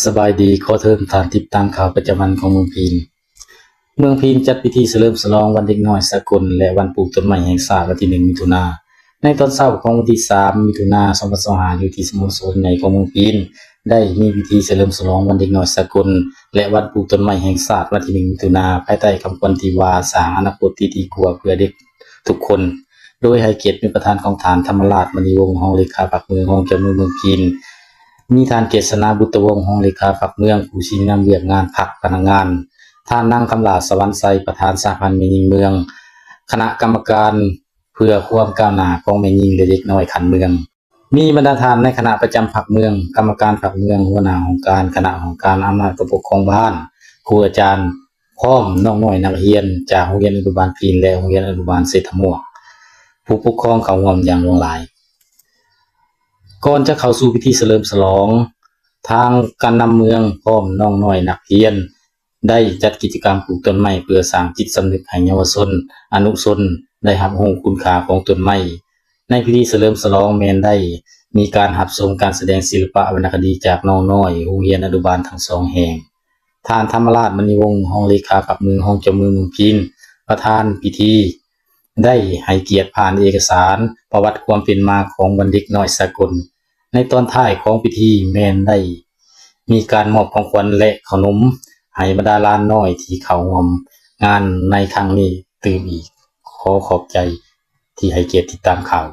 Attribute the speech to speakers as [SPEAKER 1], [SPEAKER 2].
[SPEAKER 1] สบายดีขอเทิมทานติดตามข่าวประจำวันของเมืองพีนจัดพิธีเฉลิมฉลองวันเด็กน้อยสากลและวันปลูกต้นไม้แห่งชาติวันที่1มิถุนายนในตอนเช้าของวันที่3มิถุนายน2025อยู่ที่สโมสรใหญ่ของเมืองพีนได้มีพิธีเฉลิมฉลองวันเด็กน้อยสากลและวันปลูกต้นไม้แห่งชาติวันที่1มิถุนายนภายใต้คำขวัญที่ว่าสร้างอนาคตที่ดีกว่าเพื่อเด็กทุกคนโดยให้เกียรติเป็นประธานของฐานธรรมราชมณีวงศ์รองเลขาพรรคเมืองของเจ้าเมืองพีนมีท่านเกษณาบุตรวงศ์รองเลขาพรรคเมืองผู้ชี้นำเวียกงานพรรคพนักงานท่านนางคำลาสวรรค์ไซประธานสหพันธ์แม่หญิงเมืองคณะกรรมการเพื่อความก้าวหน้าของแม่หญิงและเด็กน้อยขันเมืองมีบรรดาท่านในคณะประจำพรรคเมืองกรรมการพรรคเมืองหัวหน้าของการคณะของการอำนาจปกครองบ้านครูอาจารย์พร้อมน้องน้อยนักเรียนจากโรงเรียนอนุบาลพีนและโรงเรียนอนุบาลเศรษฐม่วงผู้ปกครองเข้าร่วมอย่างหลากหลายก่อนจะเข้าสู่พิธีเฉลิมฉลองทางการนำเมืองพร้อมน้องน้อยนักเรียนได้จัดกิจกรรมปลูกต้นไม้เพื่อสร้างจิตสำนึกให้เยาวชนอนุชนได้รับรู้คุณค่าของต้นไม้ในพิธีเฉลิมฉลองแม้นได้มีการรับชมการแสดงศิลปะวรรณคดีจากน้องน้อยโรงเรียนอนุบาลทั้งสองแห่งท่านธรรมราชมณีวงศ์รองเลขาพรรคเมืองของเจ้าเมืองพีนประธานพิธีได้ให้เกียรติผ่านเอกสารประวัติความเป็นมาของวันเด็กน้อยสากลในตอนท้ายของพิธีแม้นได้มีการมอบของขวัญและขนมให้บรรดาหลานน้อยที่เข้าร่วมงานในครั้งนี้ตื่นอีกขอขอบใจที่ให้เกียรติติดตามข่าว